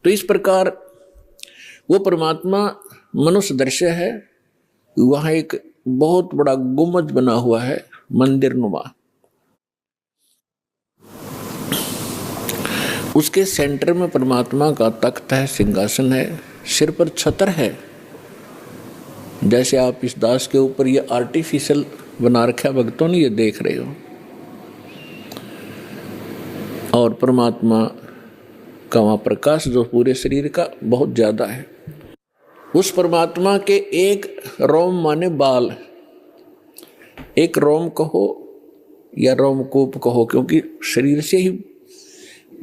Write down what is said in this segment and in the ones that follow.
तो इस प्रकार वो परमात्मा मनुष्य दृश्य है। वहां एक बहुत बड़ा गुम्बद बना हुआ है, मंदिर नुमा। उसके सेंटर में परमात्मा का तख्त है, सिंहासन है, सिर पर छत्र है। जैसे आप इस दास के ऊपर ये आर्टिफिशियल बना रखा है, भक्तों ने ये देख रहे हो। और परमात्मा का वहाँ प्रकाश जो पूरे शरीर का बहुत ज्यादा है। उस परमात्मा के एक रोम माने बाल, एक रोम कहो या रोमकूप कहो, क्योंकि शरीर से ही,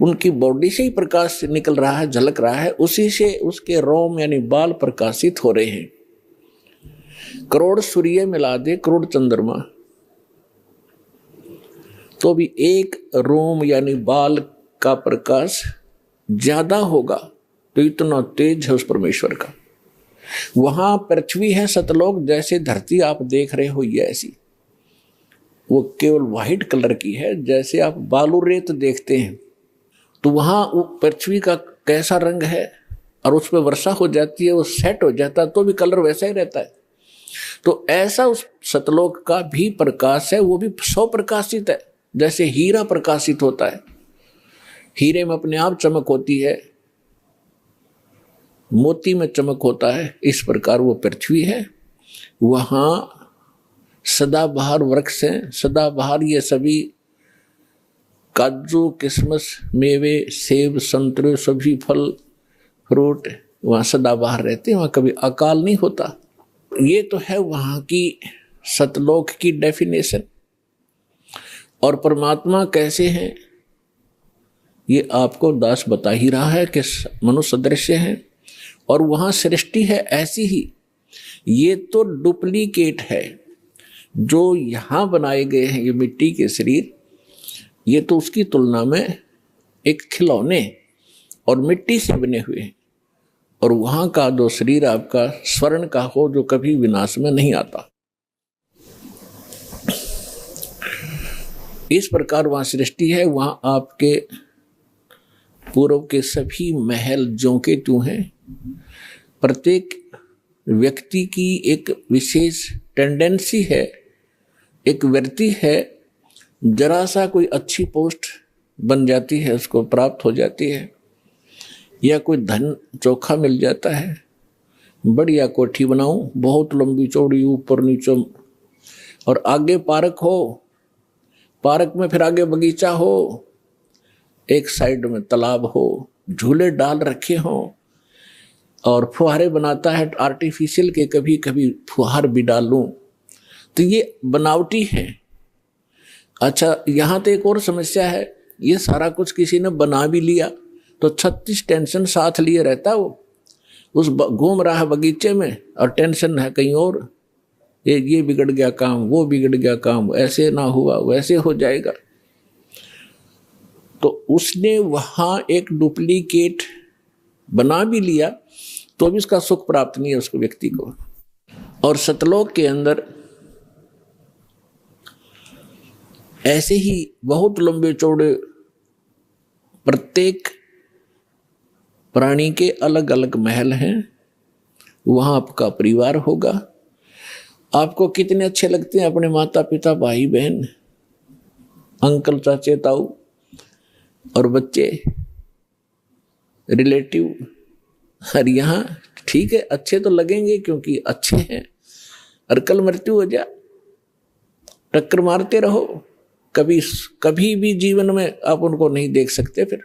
उनकी बॉडी से ही प्रकाश निकल रहा है, झलक रहा है, उसी से उसके रोम यानी बाल प्रकाशित हो रहे हैं। करोड़ सूर्य मिला दे, करोड़ चंद्रमा, तो भी एक रोम यानी बाल का प्रकाश ज्यादा होगा। तो इतना तेज है उस परमेश्वर का। वहां पृथ्वी है सतलोक, जैसे धरती आप देख रहे हो ये ऐसी, वो केवल व्हाइट कलर की है। जैसे आप बालू रेत देखते हैं तो वहां वो पृथ्वी का कैसा रंग है, और उस पर वर्षा हो जाती है, वो सेट हो जाता है तो भी कलर वैसा ही रहता है। तो ऐसा उस सतलोक का भी प्रकाश है, वो भी सौ प्रकाशित है। जैसे हीरा प्रकाशित होता है, हीरे में अपने आप चमक होती है, मोती में चमक होता है, इस प्रकार वो पृथ्वी है। वहां सदाबहार वृक्ष हैं, सदाबहार ये सभी काजू, किशमिश, मेवे, सेब, संतरे, सभी फल फ्रूट वहां सदाबहार रहते हैं, वहां कभी अकाल नहीं होता। ये तो है वहां की सतलोक की डेफिनेशन। और परमात्मा कैसे हैं ये आपको दास बता ही रहा है कि मनुष्य दृश्य है, और वहां सृष्टि है ऐसी ही। ये तो डुप्लीकेट है जो यहां बनाए गए हैं, ये मिट्टी के शरीर, ये तो उसकी तुलना में एक खिलौने और मिट्टी से बने हुए हैं। और वहां का जो शरीर आपका स्वर्ण का हो, जो कभी विनाश में नहीं आता। इस प्रकार वहां सृष्टि है। वहां आपके पूर्व के सभी महल ज्यों के त्यों हैं। प्रत्येक व्यक्ति की एक विशेष टेंडेंसी है, एक वृत्ति है, जरा सा कोई अच्छी पोस्ट बन जाती है, उसको प्राप्त हो जाती है, या कोई धन चोखा मिल जाता है, बढ़िया कोठी बनाऊं, बहुत लंबी चौड़ी, ऊपर नीचे, और आगे पार्क हो, पार्क में फिर आगे बगीचा हो, एक साइड में तालाब हो, झूले डाल रखे हो, और फुहारे बनाता है आर्टिफिशियल के, कभी कभी फुहार भी डाल लूं, तो ये बनावटी है। अच्छा, यहां तो एक और समस्या है, ये सारा कुछ किसी ने बना भी लिया तो 36 टेंशन साथ लिए रहता है। वो उस घूम रहा है बगीचे में और टेंशन है कहीं और, ये बिगड़ गया काम, वो बिगड़ गया काम, ऐसे ना हुआ वैसे हो जाएगा। तो उसने वहां एक डुप्लीकेट बना भी लिया तो भी उसका सुख प्राप्त नहीं है उसको, व्यक्ति को। और सतलोक के अंदर ऐसे ही बहुत लंबे चौड़े, प्रत्येक प्राणी के अलग अलग महल हैं। वहां आपका परिवार होगा। आपको कितने अच्छे लगते हैं अपने माता पिता, भाई बहन, अंकल, चाचे, ताऊ और बच्चे, रिलेटिव। और यहाँ ठीक है, अच्छे तो लगेंगे क्योंकि अच्छे हैं, और कल मृत्यु हो जा, टक्कर मारते रहो, कभी भी जीवन में आप उनको नहीं देख सकते फिर।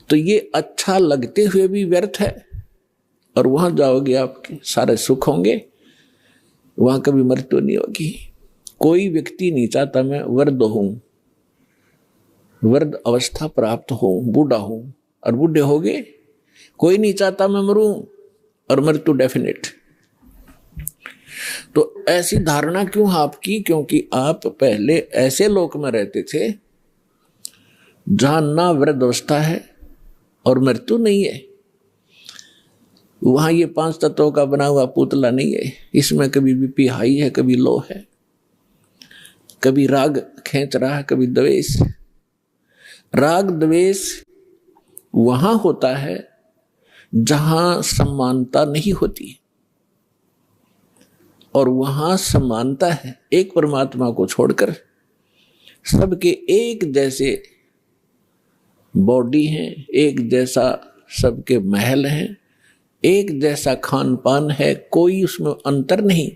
तो ये अच्छा लगते हुए भी व्यर्थ है। और वहां जाओगे आपके सारे सुख होंगे, वहां कभी मृत्यु नहीं होगी। कोई व्यक्ति नहीं चाहता मैं वृद्ध हूं, वृद्ध अवस्था प्राप्त हो, बूढ़ा हूं, और बूढ़े हो गए। कोई नहीं चाहता मैं मरूं, और मृत्यु डेफिनेट। तो ऐसी धारणा क्यों आपकी? क्योंकि आप पहले ऐसे लोक में रहते थे जहां ना वृद्ध अवस्था है और मृत्यु नहीं है। वहां ये 5 तत्वों का बना हुआ पुतला नहीं है, इसमें कभी बीपी हाई है, कभी लो है, कभी राग खींच रहा है, कभी द्वेष। राग द्वेष वहां होता है जहां समानता नहीं होती, और वहां समानता है एक परमात्मा को छोड़कर। सबके एक जैसे बॉडी हैं, एक जैसा सबके महल हैं, एक जैसा खान पान है, कोई उसमें अंतर नहीं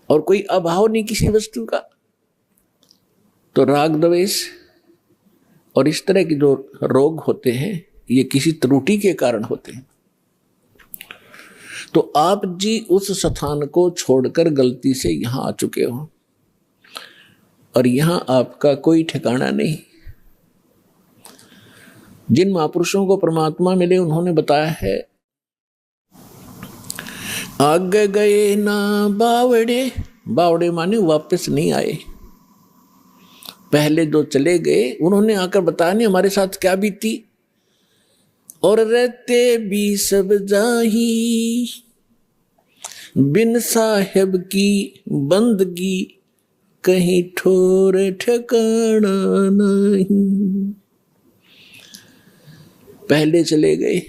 और कोई अभाव नहीं किसी वस्तु का। तो राग द्वेष और इस तरह के जो रोग होते हैं ये किसी त्रुटि के कारण होते हैं। तो आप जी उस स्थान को छोड़कर गलती से यहां आ चुके हो और यहां आपका कोई ठिकाना नहीं। जिन महापुरुषों को परमात्मा मिले उन्होंने बताया है, आगे गए ना बावड़े, बावड़े माने वापस नहीं आए। पहले जो चले गए उन्होंने आकर बताया नहीं हमारे साथ क्या बीती। और रहते भी सब जाही, बिन साहेब की बंदगी कहीं ठोर ठिकाना नहीं। पहले चले गए,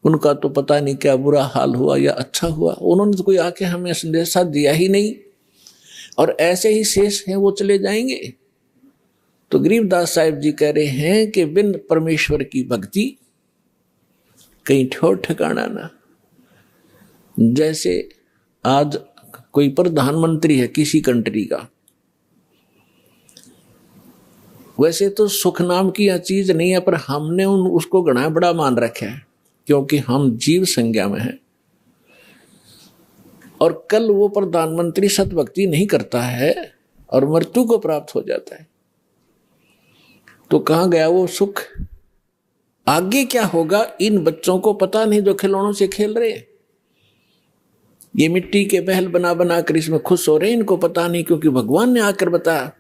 उनका तो पता नहीं क्या बुरा हाल हुआ या अच्छा हुआ, उन्होंने तो कोई आके हमें संदेशा दिया ही नहीं, और ऐसे ही शेष हैं वो चले जाएंगे। तो गरीबदास साहिब जी कह रहे हैं कि बिन परमेश्वर की भक्ति कहीं ठोर ठिकाना ना। जैसे आज कोई प्रधानमंत्री है किसी कंट्री का, वैसे तो सुख नाम की यह चीज नहीं है, पर हमने उसको घना बड़ा मान रखा है क्योंकि हम जीव संज्ञा में हैं। और कल वो प्रधानमंत्री सतभक्ति नहीं करता है और मृत्यु को प्राप्त हो जाता है, तो कहां गया वो सुख? आगे क्या होगा इन बच्चों को पता नहीं जो खिलौनों से खेल रहे हैं। ये मिट्टी के महल बना बना कर इसमें खुश हो रहे हैं, इनको पता नहीं, क्योंकि भगवान ने आकर बताया,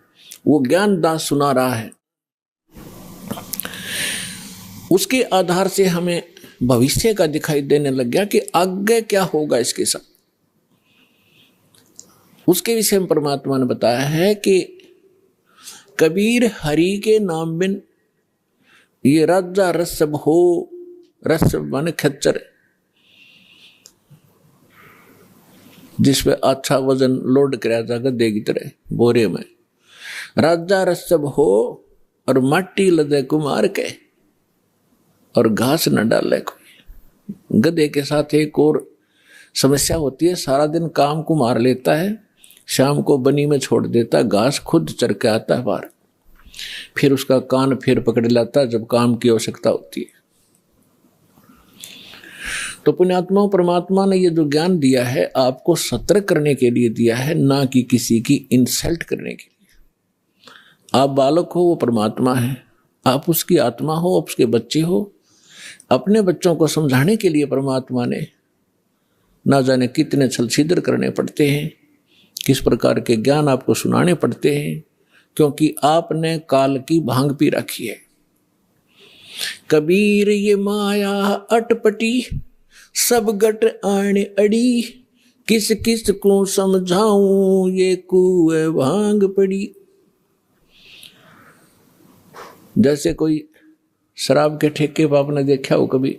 वो ज्ञान दास सुना रहा है। उसके आधार से हमें भविष्य का दिखाई देने लग गया कि आगे क्या होगा इसके साथ। उसके विषय में परमात्मा ने बताया है कि कबीर हरि के नाम बिन ये राजा रसब हो, रसब माने खच्चर, जिसपे अच्छा वजन लोड कराया जाएगा गद्दे की तरह बोरे में। राजा रसब हो और माटी लदे कुमार के और घास न डाले कोई। गधे के साथ एक और समस्या होती है, सारा दिन काम को मार लेता है, शाम को बनी में छोड़ देता, घास खुद चर के आता है बाहर, फिर उसका कान फिर पकड़ लाता जब काम की आवश्यकता होती है। तो पुण्यात्माओं, परमात्मा ने ये जो ज्ञान दिया है आपको सतर्क करने के लिए दिया है, ना कि किसी की इंसल्ट करने के लिए। आप बालक हो, वो परमात्मा है, आप उसकी आत्मा हो, आप उसके बच्चे हो। अपने बच्चों को समझाने के लिए परमात्मा ने ना जाने कितने छल छिद्र करने पड़ते हैं, किस प्रकार के ज्ञान आपको सुनाने पड़ते हैं, क्योंकि आपने काल की भांग पी रखी है। कबीर ये माया अटपटी, सब गट आने अड़ी, किस किस को समझाऊं ये कुए भांग पड़ी। जैसे कोई शराब के ठेके पर आपने देखा हो कभी,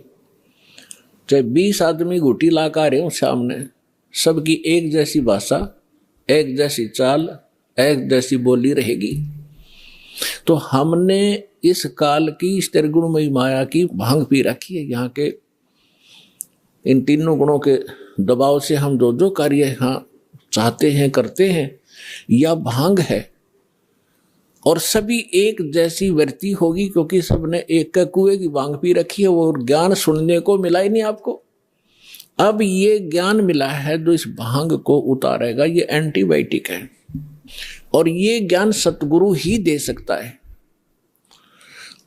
चाहे 20 आदमी घूटी ला कर आ रहे हो सामने, सबकी एक जैसी भाषा, एक जैसी चाल, एक जैसी बोली रहेगी। तो हमने इस काल की इस त्रिगुणमयी माया की भांग पी रखी है। यहाँ के इन तीनों गुणों के दबाव से हम जो जो कार्य यहाँ चाहते हैं करते हैं, यह भांग है। और सभी एक जैसी वृत्ति होगी, क्योंकि सबने एक का कुएं की भांग पी रखी है। वो ज्ञान सुनने को मिला ही नहीं आपको। अब ये ज्ञान मिला है जो इस भांग को उतारेगा, ये एंटीबायोटिक है, और ये ज्ञान सतगुरु ही दे सकता है।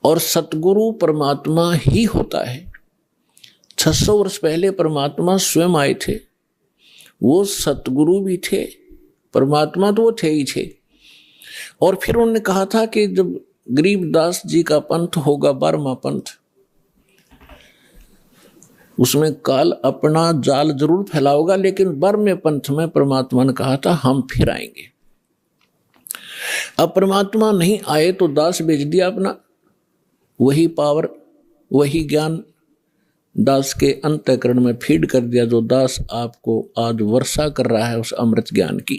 और सतगुरु परमात्मा ही होता है। 600 वर्ष पहले परमात्मा स्वयं आए थे, वो सतगुरु भी थे, परमात्मा तो वो थे ही थे। और फिर उन्होंने कहा था कि जब गरीबदास जी का पंथ होगा 12वां पंथ, उसमें काल अपना जाल जरूर फैलाओगा, लेकिन 12वें पंथ में परमात्मा ने कहा था हम फिर आएंगे। अब परमात्मा नहीं आए तो दास बेच दिया अपना, वही पावर वही ज्ञान दास के अंतःकरण में फीड कर दिया, जो दास आपको आज वर्षा कर रहा है उस अमृत ज्ञान की।